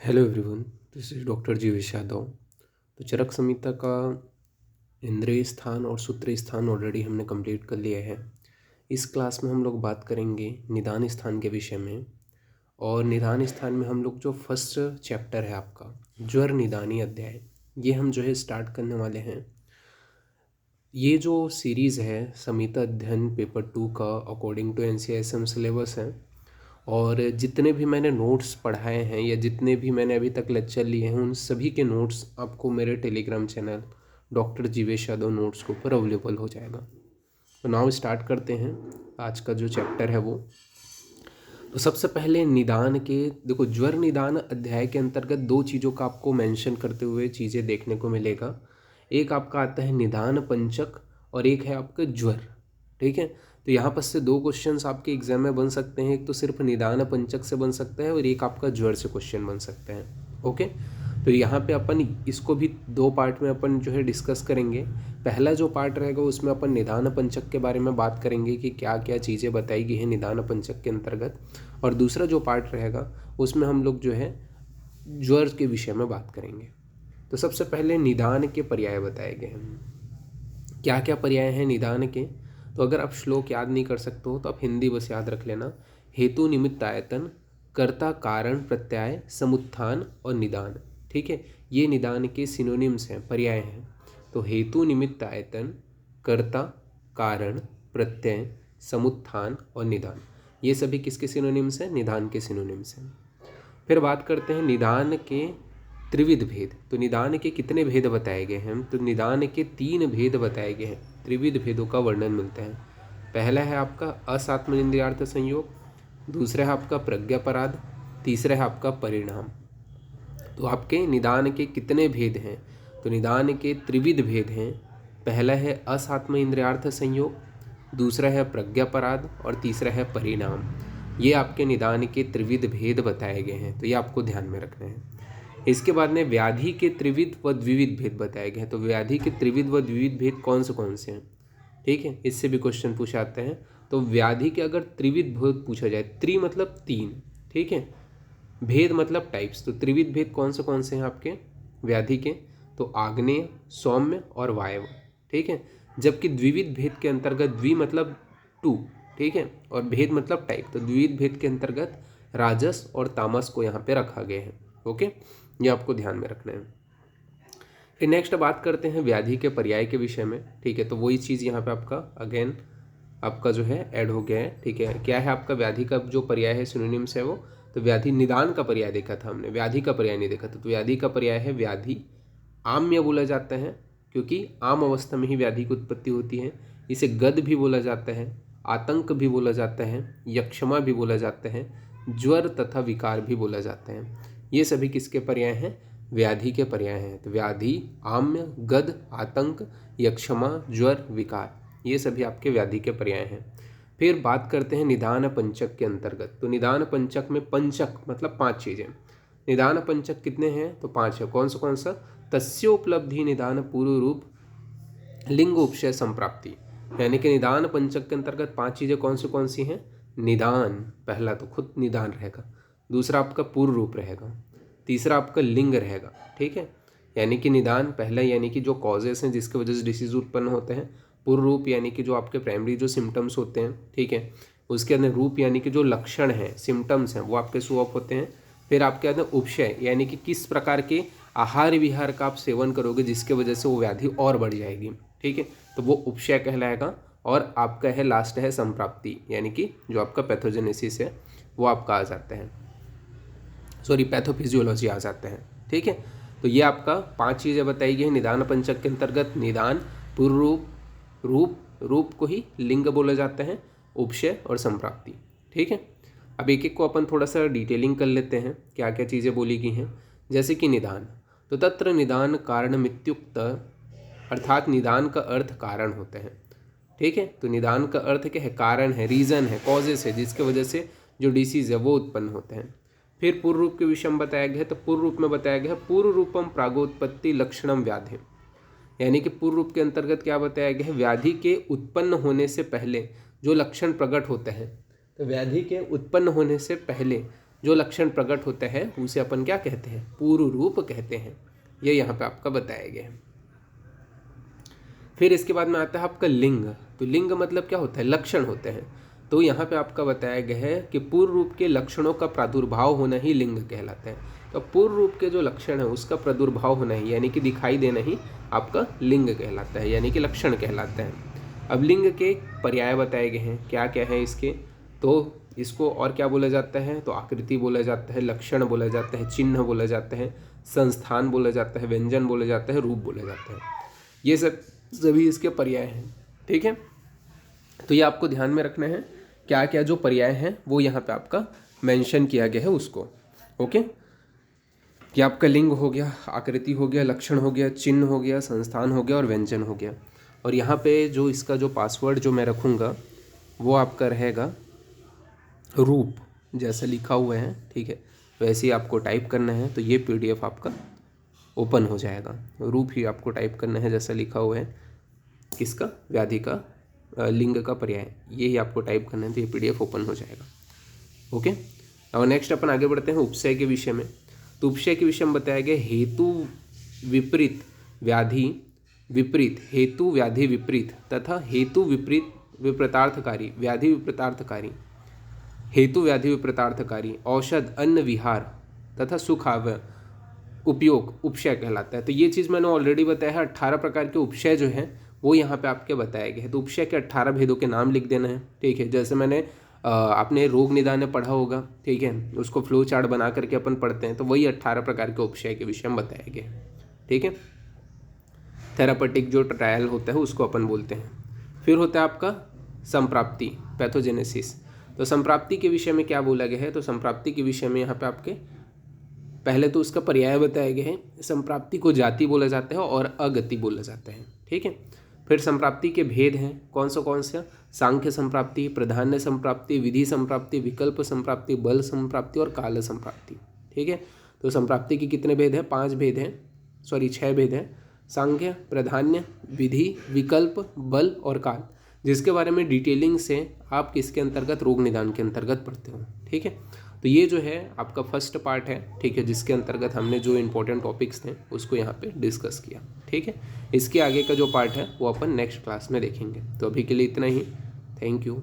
Hello everyone, this is doctor Jeevesh Yadav. तो चरक संहिता का इंद्रिय स्थान और सूत्रीय स्थान ऑलरेडी हमने कंप्लीट कर लिया है। इस क्लास में हम लोग बात करेंगे निदान स्थान के विषय में। और निदान स्थान में हम लोग जो फर्स्ट चैप्टर है आपका ज्वर निदानी अध्याय, ये हम जो है स्टार्ट करने वाले हैं। ये जो सीरीज़ है संहिता अध्ययन पेपर 2 का अकॉर्डिंग टू NCSM सिलेबस है। और जितने भी मैंने नोट्स पढ़ाए हैं या जितने भी मैंने अभी तक लेक्चर लिए हैं उन सभी के नोट्स आपको मेरे Telegram channel doctor Jeevesh Yadav notes के ऊपर अवेलेबल हो जाएगा। तो नाउ स्टार्ट करते हैं आज का जो चैप्टर है वो। तो सबसे पहले निदान के देखो, ज्वर निदान अध्याय के अंतर्गत दो चीज़ों का आपको मेंशन करते हुए चीज़ें देखने को मिलेगा। एक आपका आता है निदान पंचक और एक है आपका ज्वर। ठीक है, तो यहाँ पर से दो क्वेश्चंस आपके एग्जाम में बन सकते हैं। एक तो सिर्फ निदान पंचक से बन सकता है और एक आपका ज्वर से क्वेश्चन बन सकते हैं। ओके, तो यहाँ पे अपन इसको भी दो पार्ट में अपन जो है डिस्कस करेंगे। पहला जो पार्ट रहेगा उसमें अपन निदान पंचक के बारे में बात करेंगे कि क्या क्या चीज़ें बताई गई हैं निदान पंचक के अंतर्गत। और दूसरा जो पार्ट रहेगा उसमें हम लोग जो है ज्वर के विषय में बात करेंगे। तो सबसे पहले निदान के पर्याय बताए गए हैं। क्या क्या पर्याय हैं निदान के, तो अगर आप श्लोक याद नहीं कर सकते हो तो आप हिंदी बस याद रख लेना। हेतु निमित्त आयतन, कर्ता कारण प्रत्यय, समुत्थान और निदान। ठीक है, ये निदान के सिनोनिम्स हैं, पर्याय हैं। तो हेतु निमित्त आयतन, कर्ता कारण प्रत्यय, समुत्थान और निदान, ये सभी किसके सिनोनिम्स हैं? निदान के सिनोनिम्स हैं। फिर बात करते हैं निदान के त्रिविध भेद। तो निदान के कितने भेद बताए गए हैं? तो निदान के 3 भेद बताए गए हैं। त्रिविध भेदों का वर्णन मिलता है। पहला है आपका असात्म इंद्रियार्थ संयोग, दूसरा है आपका प्रज्ञापराध, तीसरा है आपका परिणाम। तो आपके निदान के कितने भेद हैं? तो निदान के त्रिविध भेद हैं। पहला है असात्म इंद्रियार्थ संयोग, दूसरा है प्रज्ञापराध और तीसरा है परिणाम। ये आपके निदान के त्रिविध भेद बताए गए हैं, तो ये आपको ध्यान में रखना है। इसके बाद में व्याधि के त्रिविध व द्विविध भेद बताए गए हैं। तो व्याधि के त्रिविध व द्विविध भेद कौन से हैं? ठीक है, इससे भी क्वेश्चन पूछे आते हैं। तो व्याधि के अगर त्रिविध भेद पूछा जाए, त्रि मतलब 3, ठीक है, भेद मतलब टाइप्स, तो त्रिविध भेद कौन से हैं आपके व्याधि के? तो आग्नेय, सौम्य और वायव। ठीक है, जबकि द्विविध भेद के अंतर्गत द्वि मतलब 2, ठीक है, और भेद मतलब टाइप, तो द्विविध भेद के अंतर्गत राजस और तामस को यहाँ पे रखा गया है। ओके, ये आपको ध्यान में रखना है। फिर नेक्स्ट बात करते हैं व्याधि के पर्याय के विषय में। ठीक है, तो वही चीज़ यहाँ पे आपका अगेन आपका जो है ऐड हो गया है। ठीक है, क्या है आपका व्याधि का जो पर्याय है, सिनोनिम्स है वो। तो व्याधि निदान का पर्याय देखा था हमने, व्याधि का पर्याय नहीं देखा था। तो व्याधि का पर्याय है व्याधि आम्य बोला जाता है, क्योंकि आम अवस्था में ही व्याधि की उत्पत्ति होती है। इसे गद भी बोला जाता है, आतंक भी बोला जाता है, यक्षमा भी बोला जाता है, ज्वर तथा विकार भी बोला जाता है। ये सभी किसके पर्याय हैं? व्याधि के पर्याय हैं। तो व्याधि, आम्य, गद, आतंक, यक्षमा, ज्वर, विकार, ये सभी आपके व्याधि के पर्याय हैं। फिर बात करते हैं निदान पंचक के अंतर्गत। तो निदान पंचक में पंचक मतलब 5 चीज़ें। निदान पंचक कितने हैं? तो 5 है। कौन सा? तस्योपलब्धि निदान पूर्व रूप लिंग उपशय संप्राप्ति। यानी कि निदान पंचक के अंतर्गत 5 चीज़ें कौन सी हैं? निदान, पहला तो खुद निदान रहेगा, दूसरा आपका पूर्व रूप रहेगा, तीसरा आपका लिंग रहेगा। ठीक है, यानी कि निदान पहला यानी कि जो कॉजेस हैं जिसकी वजह से डिसीज उत्पन्न होते हैं, पूर्व रूप यानी कि जो आपके प्राइमरी जो सिम्टम्स होते हैं, ठीक है, उसके अंदर रूप यानी कि जो लक्षण हैं, सिम्टम्स हैं, वो आपके शो अप होते हैं। फिर आपके अंदर उपशय यानी कि किस प्रकार के आहार विहार का आप सेवन करोगे जिसके वजह से वो व्याधि और बढ़ जाएगी। ठीक है, तो वो उपशय कहलाएगा। और आपका है लास्ट है संप्राप्ति, यानी कि जो आपका पैथोजेनेसिस है वो आपका आ जाता है, सॉरी पैथोफिजियोलॉजी आ जाता है। ठीक है, तो ये आपका 5 चीज़ें बताई गई हैं निदान पंचक के अंतर्गत। निदान, पूर्व रूप, रूप को ही लिंग बोला जाता है, उपशय और संप्राप्ति। ठीक है, अब एक एक को अपन थोड़ा सा डिटेलिंग कर लेते हैं क्या क्या चीज़ें बोली गई हैं। जैसे कि निदान, तो तत्र निदान कारण मित्युक्त, अर्थात निदान का अर्थ कारण होता है। ठीक है, तो निदान का अर्थ क्या है? कारण है, रीज़न है, कॉजेस है जिसके वजह से जो डिसीज़ है वो उत्पन्न होते हैं। फिर पूर्व रूप के विषय में बताया गया है। तो पूर्व रूप में बताया गया है पूर्व रूपम प्रागोत्पत्ति लक्षणम व्याधि, यानी कि पूर्व रूप के अंतर्गत क्या बताया गया है? व्याधि के उत्पन्न होने से पहले जो लक्षण प्रकट होते हैं। तो व्याधि के उत्पन्न होने से पहले जो लक्षण प्रकट होते हैं उसे अपन क्या कहते हैं, पूर्व रूप कहते हैं। ये यहाँ पे आपका बताया गया है। फिर इसके बाद में आता है आपका लिंग। तो लिंग मतलब क्या होता है, लक्षण होते हैं। तो यहाँ पे आपका बताया गया है कि पूर्व रूप के लक्षणों का प्रादुर्भाव होना ही लिंग कहलाता है। तो पूर्व रूप के जो लक्षण है उसका प्रादुर्भाव होना ही यानी कि दिखाई देना ही आपका लिंग कहलाता है, यानी कि लक्षण कहलाता है। अब लिंग के पर्याय बताए गए हैं, क्या क्या है इसके। तो इसको और क्या बोला जाता है, तो आकृति बोला जाता है, लक्षण बोला जाता है, चिन्ह बोला जाता है, संस्थान बोला जाता है, व्यंजन बोला जाता है, रूप बोला जाता है। ये सभी इसके पर्याय हैं। ठीक है, तो ये आपको ध्यान में रखना है, क्या क्या जो पर्याय हैं वो यहाँ पे आपका मेंशन किया गया है उसको। ओके, कि आपका लिंग हो गया, आकृति हो गया, लक्षण हो गया, चिन्ह हो गया, संस्थान हो गया और व्यंजन हो गया। और यहाँ पे जो इसका जो पासवर्ड जो मैं रखूँगा वो आपका रहेगा रूप, जैसा लिखा हुआ है। ठीक है, वैसे ही आपको टाइप करना है, तो ये PDF आपका ओपन हो जाएगा। रूप ही आपको टाइप करना है जैसा लिखा हुआ है, किसका, व्याधि का, लिंग का पर्याय, ये ही आपको टाइप करना है, तो ये PDF ओपन हो जाएगा। ओके, और नेक्स्ट अपन आगे बढ़ते हैं उपशय के विषय में। तो उपशय के विषय में बताया गया हेतु विपरीत व्याधि विपरीत, हेतु व्याधि विपरीत तथा हेतु विपरीत विपरीतार्थकारी, व्याधि विपरीतार्थकारी, हेतु व्याधि विपरीतार्थकारी, औषध अन्न विहार तथा सुखावय उपयोग उपशय कहलाता है। तो ये चीज़ मैंने ऑलरेडी बताया है, 18 प्रकार के उपशय जो हैं वो यहाँ पे आपके बताए गए हैं। तो उपशय के 18 भेदों के नाम लिख देना है। ठीक है, जैसे मैंने आपने रोग निदान में पढ़ा होगा। ठीक है, उसको फ्लो चार्ट बना करके अपन पढ़ते हैं, तो वही 18 प्रकार के उपशय के विषय में बताया गया है। ठीक है, थेरापेटिक जो ट्रायल होता है उसको अपन बोलते हैं। फिर होता है आपका संप्राप्ति, पैथोजेनेसिस। तो संप्राप्ति के विषय में क्या बोला गया है, तो संप्राप्ति के विषय में यहाँ पे आपके पहले तो उसका पर्याय बताया गया है। संप्राप्ति को जाति बोला जाता है और अगति बोला जाता है। ठीक है, फिर संप्राप्ति के भेद हैं कौन सा, सांख्य संप्राप्ति, प्राधान्य संप्राप्ति, विधि संप्राप्ति, विकल्प संप्राप्ति, बल संप्राप्ति और काल संप्राप्ति। ठीक है, तो संप्राप्ति के कितने भेद हैं, 6 भेद हैं, सांख्य, प्राधान्य, विधि, विकल्प, बल और काल, जिसके बारे में डिटेलिंग से आप किसके अंतर्गत, रोग निदान के अंतर्गत पढ़ते हो। ठीक है, तो ये जो है आपका फर्स्ट पार्ट है। ठीक है, जिसके अंतर्गत हमने जो इंपॉर्टेंट टॉपिक्स थे उसको यहाँ पे डिस्कस किया। ठीक है, इसके आगे का जो पार्ट है वो अपन नेक्स्ट क्लास में देखेंगे। तो अभी के लिए इतना ही, थैंक यू।